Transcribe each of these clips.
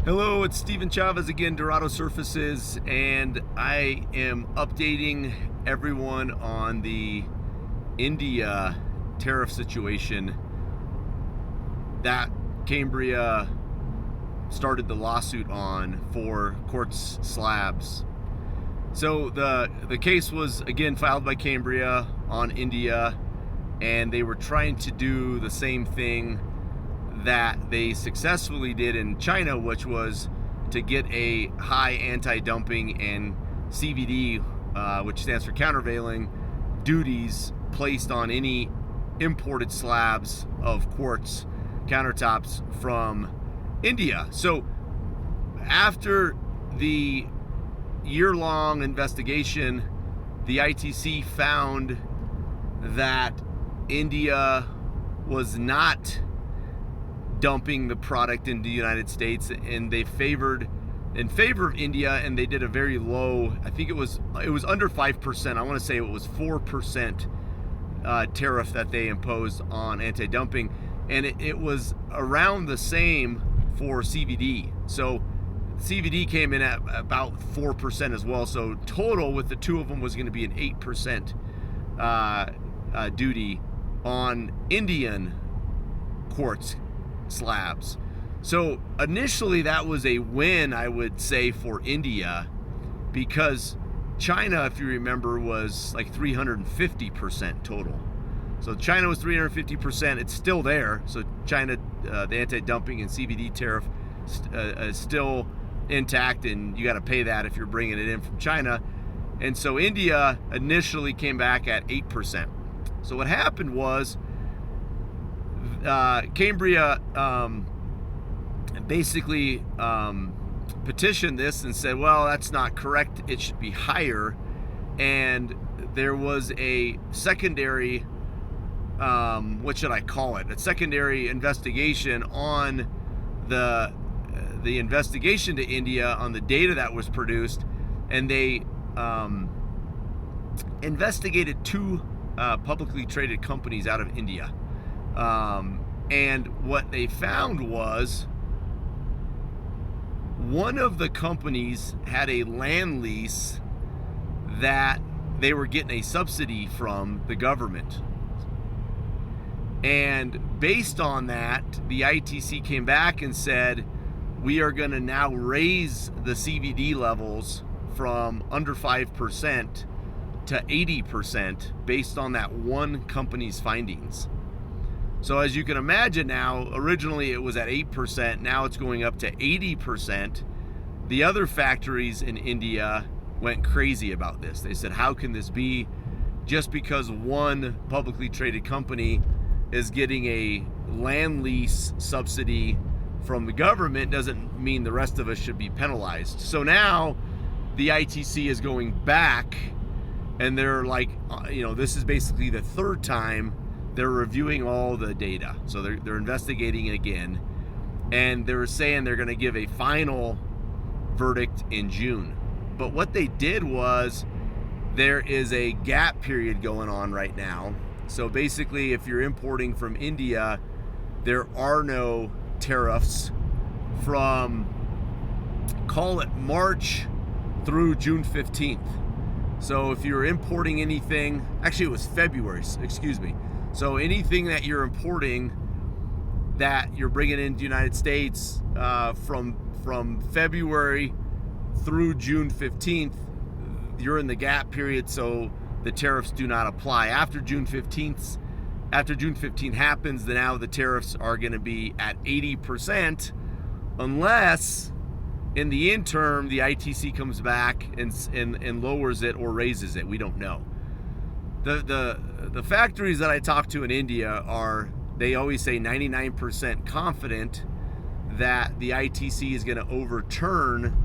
Hello, it's Steven Chavez again, Dorado Surfaces, and I am updating everyone on the India tariff situation that Cambria started the lawsuit on for quartz slabs. So the case was again filed by Cambria on India, and they were trying to do the same thing that they successfully did in China, which was to get a high anti-dumping and CVD, which stands for countervailing, duties placed on any imported slabs of quartz countertops from India. So after the year-long investigation, the ITC found that India was not dumping the product into the United States, and they favored in favor of India, and they did a very low, I think it was under 5%. I want to say it was 4% tariff that they imposed on anti-dumping, and it was around the same for CVD. So CVD came in at about 4% as well. So total with the two of them was going to be an 8% duty on Indian quartz slabs. So initially that was a win, I would say, for India, because China, if you remember, was like 350% total. So China was 350%. It's still there. So China, the anti-dumping and CVD tariff is still intact, and you got to pay that if you're bringing it in from China. And so India initially came back at 8%. So what happened was Cambria basically petitioned this and said, well, that's not correct, it should be higher. And there was a secondary, what should I call it, a secondary investigation on the investigation to India on the data that was produced, and they investigated two publicly traded companies out of India. And what they found was one of the companies had a land lease that they were getting a subsidy from the government. And based on that, the ITC came back and said, we are going to now raise the CVD levels from under 5% to 80% based on that one company's findings. So as you can imagine now, originally it was at 8%, now it's going up to 80%. The other factories in India went crazy about this. They said, how can this be? Just because one publicly traded company is getting a land lease subsidy from the government doesn't mean the rest of us should be penalized. So now the ITC is going back, and they're like, this is basically the third time they're reviewing all the data. So they're investigating again, and they were saying they're going to give a final verdict in June. But what they did was, there is a gap period going on right now. So basically, if you're importing from India, there are no tariffs from, call it March through June 15th. So if you're importing anything, actually it was February, excuse me. So anything that you're importing that you're bringing into the United States from February through June 15th, you're in the gap period, so the tariffs do not apply. After June 15th happens, then now the tariffs are going to be at 80%, unless in the interim the ITC comes back and lowers it or raises it. We don't know. The factories that I talk to in India they always say 99% confident that the ITC is going to overturn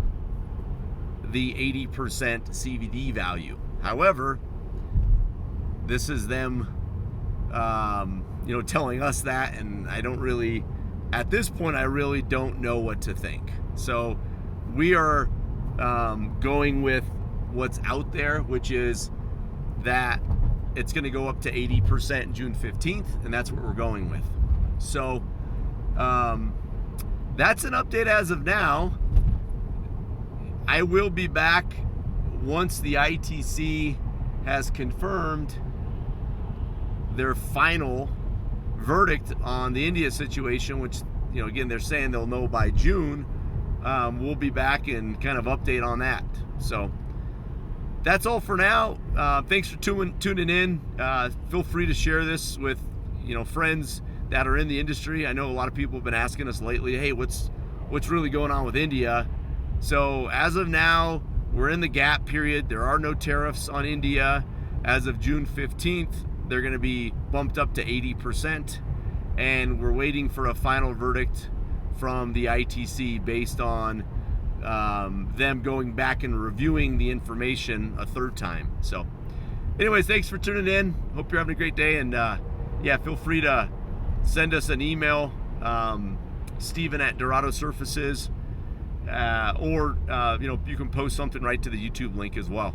the 80% CVD value. However, this is them, telling us that, and at this point, I really don't know what to think. So we are going with what's out there, which is that it's going to go up to 80% June 15th, and that's what we're going with. So that's an update as of now. I will be back once the ITC has confirmed their final verdict on the India situation, which, you know, again, they're saying they'll know by June. We'll be back and kind of update on that. So that's all for now. Thanks for tuning in. Feel free to share this with, you know, friends that are in the industry. I know a lot of people have been asking us lately, hey, what's really going on with India? So as of now, we're in the gap period. There are no tariffs on India. As of June 15th, they're going to be bumped up to 80%, and we're waiting for a final verdict from the ITC based on them going back and reviewing the information a third time. So anyways, thanks for tuning in. Hope you're having a great day, and yeah, feel free to send us an email, Steven at Dorado Surfaces, or you know, you can post something right to the YouTube link as well.